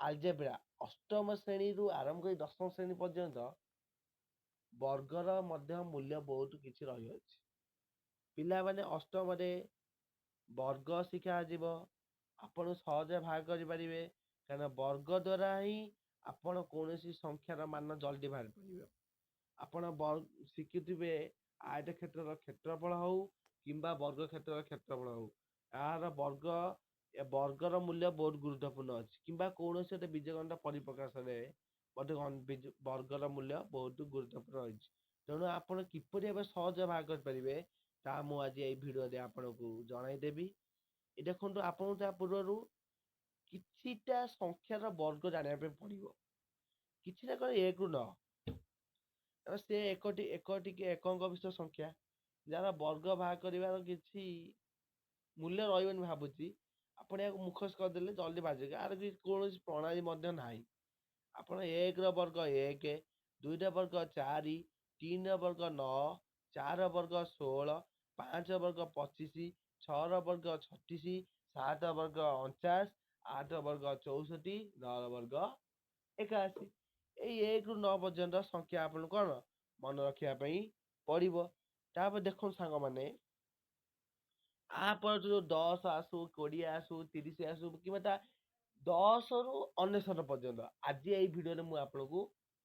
Algebra ଅଷ୍ଟମ ଶ୍ରେଣୀରୁ ଆରମ୍ଭ କରି ଦଶମ ଶ୍ରେଣୀ ପର୍ଯ୍ୟନ୍ତ ବର୍ଗର ମଧ୍ୟ ମୂଲ୍ୟ ବହୁତ କିଛି ରହିଅଛି। ପିଲାମାନେ ଅଷ୍ଟମରେ ବର୍ଗ ଶିଖାଯିବ, ଆପଣ ସହଜରେ ଭାଗ କରିପାରିବେ, କାରଣ ବର୍ଗ ଦ୍ୱାରା ହିଁ ଆପଣ କୌଣସି ସଂଖ୍ୟାର ମାନ ଜଲ୍ଦି ବାହାରି ପାରିବେ। ଆପଣ ଶିଖୁଥିବେ ଆୟତକ୍ଷେତ୍ରର କ୍ଷେତ୍ରଫଳ ହଉ କିମ୍ବା ବର୍ଗ କ୍ଷେତ୍ରର କ୍ଷେତ୍ରଫଳ ହଉ, ଏହାର ବର୍ଗର ମୂଲ୍ୟ ବହୁତ ଗୁରୁତ୍ୱପୂର୍ଣ୍ଣ ଅଛି, କିମ୍ବା କୌଣସି ଗୋଟେ ବୀଜଗଣିତ ପରିପ୍ରକାଶରେ ମଧ୍ୟ ବର୍ଗର ମୂଲ୍ୟ ବହୁତ ଗୁରୁତ୍ୱପୂର୍ଣ୍ଣ ରହିଛି। ତେଣୁ ଆପଣ କିପରି ଭାବେ ସହଜ ଭାଗ କରିପାରିବେ ତାହା ମୁଁ ଆଜି ଏଇ ଭିଡ଼ିଓରେ ଆପଣଙ୍କୁ ଜଣାଇଦେବି। ଦେଖନ୍ତୁ, ଆପଣଙ୍କୁ ତା ପୂର୍ବରୁ କିଛିଟା ସଂଖ୍ୟାର ବର୍ଗ ଜାଣିବା ପାଇଁ ପଡ଼ିବ। କିଛିଟା କଣ 1 ରୁ 9, ସେ ଏକଙ୍କ ବିଶିଷ୍ଟ ସଂଖ୍ୟା ଯାହାର ବର୍ଗ ଭାଗ କରିବାର କିଛି ମୂଲ୍ୟ ରହିବନି। ଭାବୁଛି ଆପଣ ଏହାକୁ ମୁଖସ୍ଥ କରିଦେଲେ ଜଲ୍ଦି ବାହାରିଯିବ। ଆର କୌଣସି ପ୍ରଣାଳୀ ମଧ୍ୟ ନାହିଁ। ଆପଣ 1ର ବର୍ଗ 1, 2ର ବର୍ଗ 4, 3ର ବର୍ଗ 9, 4ର ବର୍ଗ 16, 5ର ବର୍ଗ 25, 6ର ବର୍ଗ 36, 7ର ବର୍ଗ 49, 8ର ବର୍ଗ 64, 9ର ବର୍ଗ 81। ଏଇ 1ରୁ 9 ପର୍ଯ୍ୟନ୍ତ ସଂଖ୍ୟା ଆପଣଙ୍କୁ କଣ ମନେ ରଖିବା ପାଇଁ ପଡ଼ିବ। ତାପରେ ଦେଖନ୍ତୁ ସାଙ୍ଗମାନେ, ଆପଣ ଯୋଉ 10 ଆସୁ, 20 ଆସୁ, 30 ଆସୁ, କିମ୍ବା ତା 10ରୁ 99 ପର୍ଯ୍ୟନ୍ତ ଆଜି ଏଇ ଭିଡ଼ିଓରେ ମୁଁ ଆପଣଙ୍କୁ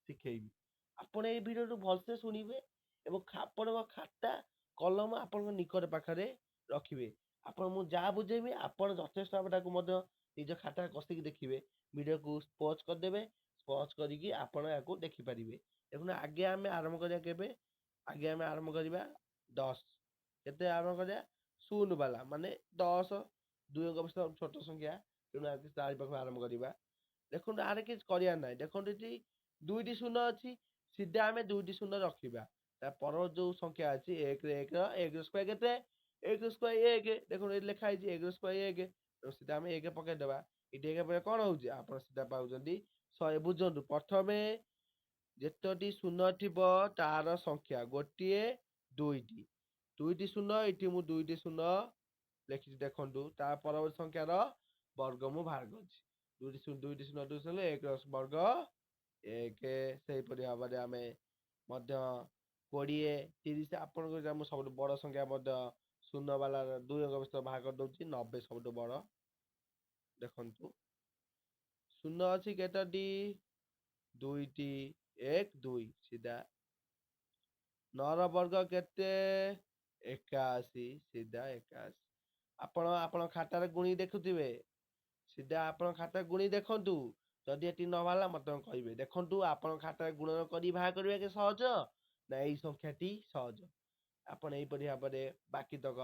ଶିଖେଇବି। ଆପଣ ଏଇ ଭିଡ଼ିଓରୁ ଭଲସେ ଶୁଣିବେ ଏବଂ ଆପଣଙ୍କ ଖାତା କଲମ ଆପଣଙ୍କ ନିକଟ ପାଖରେ ରଖିବେ। ଆପଣ ମୁଁ ଯାହା ବୁଝେଇବି ଆପଣ ଯଥେଷ୍ଟ ଭାବେ ତାକୁ ମଧ୍ୟ ନିଜ ଖାତାରେ କଷିକି ଦେଖିବେ। ଭିଡ଼ିଓକୁ ପଜ୍ କରିଦେବେ, ପଜ୍ କରିକି ଆପଣ ଏହାକୁ ଦେଖିପାରିବେ। ଦେଖନ୍ତୁ, ଆଗେ ଆମେ ଆରମ୍ଭ କରିବା କେବେ? ଆଗେ ଆମେ ଆରମ୍ଭ କରିବା 10। କେତେ ଆରମ୍ଭ କରିବା? 0 ବାଲା, ମାନେ 10 2ଙ୍କ ବିଷୟ ଛୋଟ ସଂଖ୍ୟା, ତେଣୁ ଚାରି ପାଖରୁ ଆରମ୍ଭ କରିବା। ଦେଖନ୍ତୁ, ଆରେ କିଛି କରିବାର ନାହିଁ। ଦେଖନ୍ତୁ, ଏଠି 2ଟି ଶୂନ ଅଛି, ସିଧା ଆମେ 2ଟି ଶୂନ ରଖିବା। ତା ପର ଯୋଉ ସଂଖ୍ୟା ଅଛି 1ରେ 1ର ସ୍କୋୟାର କେତେ? 1ର ସ୍କୋୟାର 1। ଦେଖନ୍ତୁ, ଏଠି ଲେଖା ହେଇଛି 1ର ସ୍କୋୟାର 1, ତେଣୁ ସିଧା ଆମେ 1 ପକେଇଦବା। ଏଠି 1 ପରେ କଣ ହଉଛି? ଆପଣ ସିଧା ପାଉଛନ୍ତି 100। ବୁଝନ୍ତୁ, ପ୍ରଥମେ ଯେତୋଟି ଶୂନ ଥିବ ତାର ସଂଖ୍ୟା ଗୋଟିଏ, 2ଟି। 2ଟି ଶୂନ, ଏଠି ମୁଁ 2ଟି ଶୂନ ଲେଖିଛି। ଦେଖନ୍ତୁ, ତା ପରବର୍ତ୍ତୀ ସଂଖ୍ୟାର ବର୍ଗ ମୁଁ ବାହାର କରିଛି। 2ଟି ଶୂନ 1ର ବର୍ଗ 1। ସେହିପରି ଭାବରେ ଆମେ ମଧ୍ୟ 20, 30, ଆପଣଙ୍କ ମୁଁ ସବୁଠୁ ବଡ଼ ସଂଖ୍ୟା ମଧ୍ୟ ଶୂନ ବାଲା 2ଙ୍କ ଭିତରେ ବାହାର କରିଦେଉଛି। 90 ସବୁଠୁ ବଡ଼। ଦେଖନ୍ତୁ, ଶୂନ ଅଛି କେତୋଟି? 2ଟି, 1, 2, ସିଧା। 9ର ବର୍ଗ କେତେ? 81, ସିଧା 81। ଆପଣ ଆପଣଙ୍କ ଖାତାରେ ଗୁଣି ଦେଖୁଥିବେ, ସିଧା ଆପଣ ଖାତାରେ ଗୁଣି ଦେଖନ୍ତୁ। ଯଦି ଏଠି ନ ବାହାରିଲା ମତେ କହିବେ। ଦେଖନ୍ତୁ, ଆପଣଙ୍କ ଖାତାରେ ଗୁଣନ କରି ବାହାର କରିବା କି ସହଜ, ନା ଏଇ ସଂଖ୍ୟାଟି ସହଜ? ଆପଣ ଏହିପରି ଭାବରେ ବାକି ତକ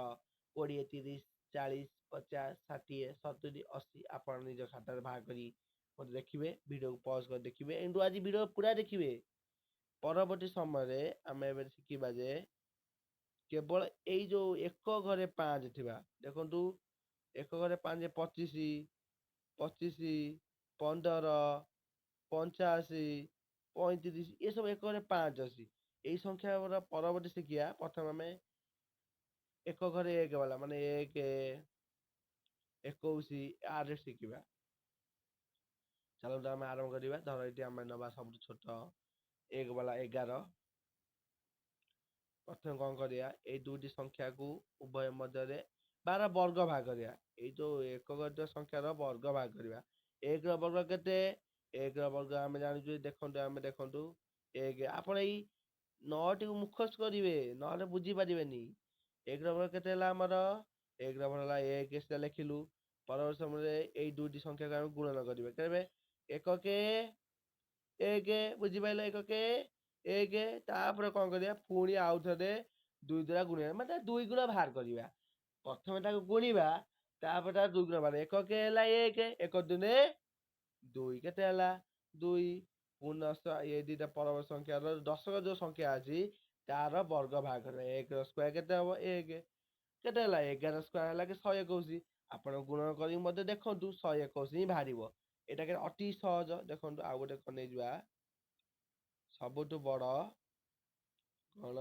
20, 30, 40, 50, 60, 70, 80 ଆପଣ ନିଜ ଖାତାରେ ବାହାର କରି ମତେ ଦେଖିବେ। ଭିଡ଼ିଓକୁ ପଜ୍ କରି ଦେଖିବେ। କିନ୍ତୁ ଆଜି ଭିଡ଼ିଓ ପୁରା ଦେଖିବେ। ପରବର୍ତ୍ତୀ ସମୟରେ ଆମେ ଏବେ ଶିଖିବା ଯେ କେବଳ ଏଇ ଯୋଉ 1 ଘରେ 5 ଥିବା। ଦେଖନ୍ତୁ, 1 ଘରେ 5, 25, 25, 15, 85, 35, ଏସବୁ 1 ଘରେ 5 ଅଛି। ଏଇ ସଂଖ୍ୟା ପରବର୍ତ୍ତୀ ଶିଖିବା। ପ୍ରଥମେ ଆମେ 1 ଘରେ 1 ବାଲା, ମାନେ 1, 21 ଆରେ ଶିଖିବା। ଚାଲନ୍ତୁ ଆମେ ଆରମ୍ଭ କରିବା। ଧର ଏଠି ଆମେ ନେବା ସବୁଠୁ ଛୋଟ 1 ବାଲା 11। ପ୍ରଥମେ କଣ କରିବା? ଏଇ 2ଟି ସଂଖ୍ୟାକୁ ଉଭୟ ମଧ୍ୟରେ 12 ବର୍ଗ ଭାଗ କରିବା। ଏଇ ଯୋଉ ଏକକ ସଂଖ୍ୟାର ବର୍ଗ ଭାଗ କରିବା। 1ର ବର୍ଗ କେତେ? 1ର ବର୍ଗ ଆମେ ଜାଣିଛୁ। ଦେଖନ୍ତୁ 1। ଆପଣ ଏଇ 9ଟିକୁ ମୁଖସ୍ଥ କରିବେ, ନହେଲେ ବୁଝିପାରିବେନି। 1ର ବର୍ଗ କେତେ ହେଲା ଆମର? 1ର ବର୍ଗ ହେଲା 1, ସେଟା ଲେଖିଲୁ। ପରବର୍ତ୍ତୀ ସମୟରେ ଏଇ 2ଟି ସଂଖ୍ୟାକୁ ଆମେ ଗୁଣନ କରିବା। କେବେ? 1 1, ବୁଝିପାରିଲ? 1 1। ତାପରେ କଣ କରିବା? ପୁଣି ଆଉ ଥରେ 2 ଦ୍ୱାରା ଗୁଣିବା, ମାନେ 2 ଗୁଣ ବାହାର କରିବା। ପ୍ରଥମେ ତାକୁ ଗୁଣିବା, ତାପରେ ତାର 2 ଗୁଣ ବାହାର। 1 ହେଲା 1, 1 ଦୁନେ 2, କେତେ ହେଲା? 2। ପୁନଃ ଏ ଦିଟା ପରବର୍ତ୍ତୀ ସଂଖ୍ୟାର ଦଶକ ଯୋଉ ସଂଖ୍ୟା ଅଛି ତାର ବର୍ଗ ଭାଗ କରିବା। 1ର ସ୍କୋୟାର କେତେ ହବ? 1। କେତେ ହେଲା? 11ର ସ୍କୋୟାର ହେଲା କି 121। ଆପଣ ଗୁଣନ କରିକି ମଧ୍ୟ ଦେଖନ୍ତୁ, 121 ହିଁ ବାହାରିବ। ଏଇଟା ଅତି ସହଜ। ଦେଖନ୍ତୁ, ଆଉ ଗୋଟେ ନେଇଯିବା। ସବୁଠୁ ବଡ଼ କଣ?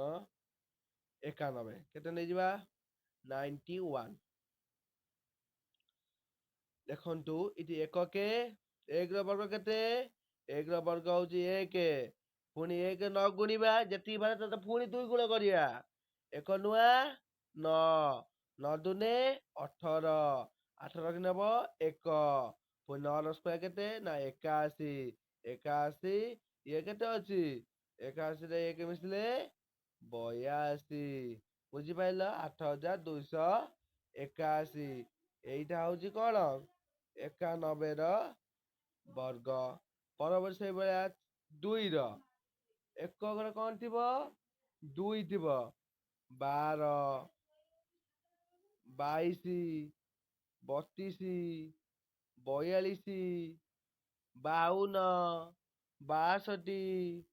91। କେତେ ନେଇଯିବା? 91। ଦେଖନ୍ତୁ, ଏଠି 1 ଏକ ର ବର୍ଗ କେତେ? ଏକ ର ବର୍ଗ ହଉଛି 1। ପୁଣି 1 ନ ଗୁଣିବା, ଯେତିକି ବାହାରେ ତତେ ପୁଣି 2 ଗୁଣ କରିବା। 1 ନୂଆ 9, 9 ଦୁନେ 18, 8 ରଖି ନେବ 1। ପୁଣି 9 ର ସ୍କୋୟାର କେତେ? ନା 81। 81 ଇଏ କେତେ ଅଛି? 81 ରେ 1 ମିଶିଲେ 82। ବୁଝିପାରିଲ? 8281। ଏଇଟା ହଉଛି କଣ? 91 ର ବର୍ଗ। ପରବର୍ତ୍ତୀ ସେଇଭଳିଆ 2 ର ଏକକରେ କଣ ଥିବ? 2 ଥିବ। 12, 22, 32, 42, 52, 62,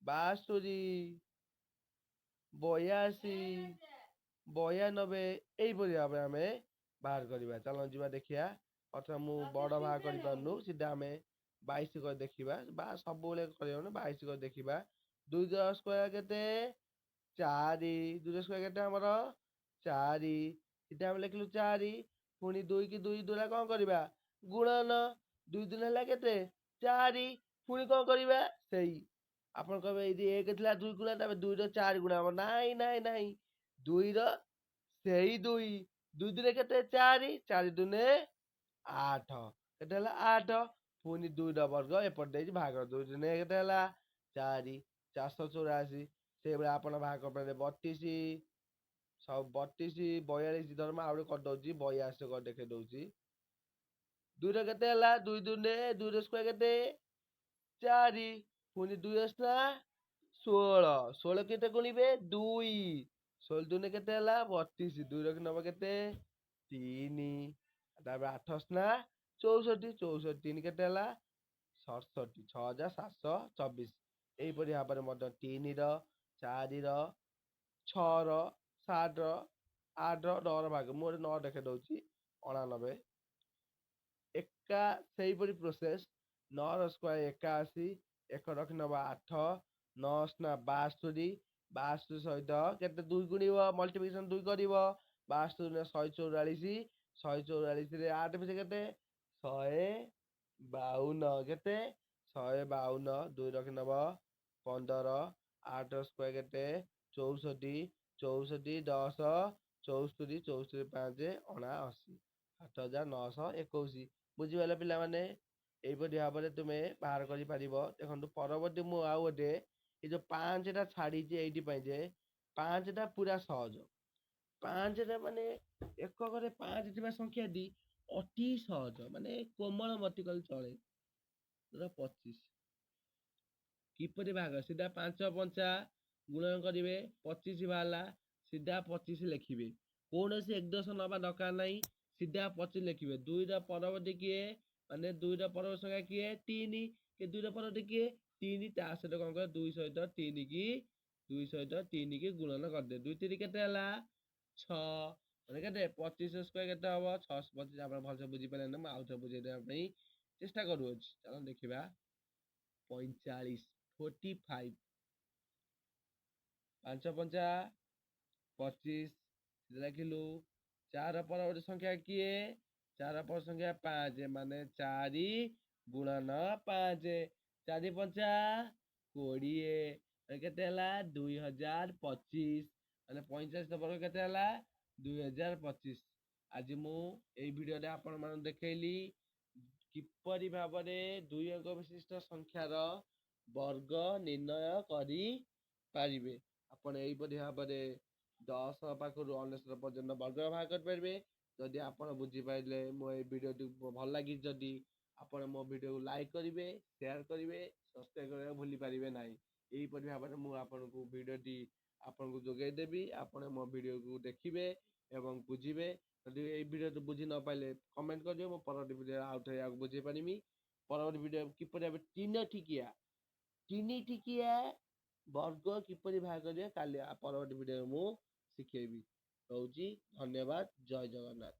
62, 82, 92 ଏଇପରି ଭାବରେ ଆମେ ବାହାର କରିବା। ଚାଲ ଯିବା ଦେଖିବା। ଅର୍ଥାৎ ମୁଁ ବଡ଼ ବାହାର କରିପାରୁନୁ, ସିଧା ଆମେ 22 କରି ଦେଖିବା। ବା ସବୁବେଳେ କରିବନି, 22 କରି ଦେଖିବା। 2 ର ସ୍କୋୟାର କେତେ? 4। 2 ର ସ୍କୋୟାର କେତେ ଆମର? 4। ସିଧା ଆମେ ଲେଖିଲୁ 4। ପୁଣି 2 କି 2 ଦ୍ୱାରା କଣ କରିବା? ଗୁଣନ। 2 ଦିନ ହେଲା କେତେ? 4। ପୁଣି କଣ କରିବା? ସେଇ ଆପଣ କହିବେ ଏଇଠି 1 ଥିଲା 2 ଗୁଣା, ତାପରେ 2 ର 4 ଗୁଣା ହବ। ନାଇଁ 2 ର ସେଇ 2। 2 ଦିନେ କେତେ? 4। 4 ଦୁନେ 8। କେତେ ହେଲା? 8। ପୁଣି 2 ର ବର୍ଗ ଏପଟେ ଦେଇଛି, ଭାଗ 2 ଦିନେ କେତେ ହେଲା? 4। 484। ସେଇଭଳିଆ ଆପଣ ଭାଗ କରିପାରିବେ 32। ସବୁ 32, 42 ଧର୍ମ ଆଉ ଗୋଟେ କରିଦଉଛି 82 କରି ଦେଖେଇ ଦଉଛି। 2 ର କେତେ ହେଲା? 2 ଦୁନେ 2 ର ସ୍କୋୟାର କେତେ? 4। ପୁଣି 2 ଅଷ୍ଟା 16। 16 କେତେ ଗୁଣିବେ? 2। 16 ଦୁନେ କେତେ ହେଲା? 32। 2 ରଖି ନବ କେତେ? 3। ତାପରେ 8 ଅଷ୍ଟା 64। 64 3 କେତେ ହେଲା? 67। 6724। ଏଇପରି ଭାବରେ ମଧ୍ୟ 3 ର, 4 ର, 6 ର, 7 ର, 8 ର, 9 ର ଭାଗ। ମୁଁ ଗୋଟେ 9 ଦେଖେଇ ଦଉଛି 99। ସେଇପରି ପ୍ରୋସେସ। 9 ର ସ୍କୋୟାର 81। 1 ରଖି ନବା 8। 9 ଅଷ୍ଟା 62। 62 ସହିତ କେତେ 2 ଗୁଣିବ? ମଲ୍ଟିପ୍ଲିକେସନ 2 କରିବ। 62 ରେ 144। 144 ରେ 8 ମିଶେ କେତେ? 152। କେତେ? 152। 2 ରଖି ନବ 15। 8 ର ସ୍କୋୟାର କେତେ? 64। 64 10 74। 74 5 79। 7921। ବୁଝିପାରିଲ ପିଲାମାନେ? ଏଇପରି ଭାବରେ ତୁମେ ବାହାର କରିପାରିବ। ଦେଖନ୍ତୁ ପରବର୍ତ୍ତୀ ମୁଁ ଆଉ ଗୋଟେ, ଏଇ ଯୋଉ 5 ଟା ଛାଡିଛି ଏଇଥି ପାଇଁ ଯେ 5 ଟା ପୁରା ସହଜ। 5 ଟା ମାନେ ଏକକରେ 5 ଥିବା ସଂଖ୍ୟାଟି ଅତି ସହଜ, ମାନେ କୋମଳମତି କହିଲେ ଚଳେ। 25। କିପରି ଭାଗ? ସିଧା 5 ପଞ୍ଚା ଗୁଣନ କରିବେ, 25 ବାହାରିଲା। ସିଧା 25 ଲେଖିବେ। କୌଣସି ଏକଦୋଷ ନବା ଦରକାର ନାହିଁ। ସିଧା 25 ଲେଖିବେ। 2 ର ପରବର୍ତ୍ତୀ କିଏ? ମାନେ 2 ର ପରବର୍ତ୍ତୀ ସଂଖ୍ୟା କିଏ? 3। 2 ର ପରବର୍ତ୍ତୀ କିଏ? 3। ତା ସହିତ କଣ କର? 2 ସହିତ 3 କି 2 ସହିତ 3 କି ଗୁଣନ କରିଦେ। 2 3 କେତେ ହେଲା? 6। ମାନେ କେତେ? 25 ସ୍କୋୟାର କେତେ ହବ? 625। ଆପଣ ଭଲସେ ବୁଝିପାରିଲେ ନା? ମୁଁ ଆଉ ଥରେ ବୁଝେଇଦେବା ପାଇଁ ଚେଷ୍ଟା କରୁଅଛି। ଚାଲ ଦେଖିବା। 45 45। 5 ପଞ୍ଚା 25 ଲେଖିଲୁ। 4 ପରବର୍ତ୍ତୀ ସଂଖ୍ୟା କିଏ? 4 ପରବର୍ତ୍ତୀ ସଂଖ୍ୟା 5। ମାନେ 4 ଗୁଣନ 5। 4 ପଞ୍ଚା 20। କେତେ ହେଲା? 2025। ମାନେ 45 ବର୍ଗ କେତେ ହେଲା? 2025। ଆଜି ମୁଁ ଏଇ ଭିଡିଓରେ ଆପଣ ମାନଙ୍କୁ ଦେଖେଇଲି କିପରି ଭାବରେ 2 ଅଙ୍କ ବିଶିଷ୍ଟ ସଂଖ୍ୟାର ବର୍ଗ ନିର୍ଣ୍ଣୟ କରିପାରିବେ। ଆପଣ ଏଇପରି ଭାବରେ 10 ପାଖରୁ 19 ପର୍ଯ୍ୟନ୍ତ ବର୍ଗ ବାହାର କରିପାରିବେ। ଯଦି ଆପଣ ବୁଝିପାରିଲେ ମୋ ଏଇ ଭିଡିଓଟି ଭଲ ଲାଗିଛି, ଯଦି ଆପଣ ମୋ ଭିଡିଓକୁ ଲାଇକ୍ କରିବେ, ସେୟାର କରିବେ, ସବସ୍କ୍ରାଇବ କରିବାକୁ ଭୁଲି ପାରିବେ ନାହିଁ। ଏହିପରି ଭାବରେ ମୁଁ ଆପଣଙ୍କୁ ଭିଡିଓଟି ଆପଣଙ୍କୁ ଯୋଗାଇ ଦେବି। ଆପଣ ମୋ ଭିଡିଓକୁ ଦେଖିବେ ଏବଂ ବୁଝିବେ। ଯଦି ଏଇ ଭିଡିଓ ବୁଝି ନ ପାଇଲେ କମେଣ୍ଟ କରିବେ, ମୁଁ ପରବର୍ତ୍ତୀ ଭିଡିଓ ଆଉ ଥରେ ବୁଝେଇ ପାରିବି। ପରବର୍ତ୍ତୀ ଭିଡିଓ କିପରି ଭାବେ 3 ଠିକିଆ ବର୍ଗ କିପରି ବାହାର କରିବା କାଲି ପରବର୍ତ୍ତୀ ଭିଡିଓରେ ମୁଁ ଶିଖେଇବି। ରହୁଛି, ଧନ୍ୟବାଦ, ଜୟ ଜଗନ୍ନାଥ।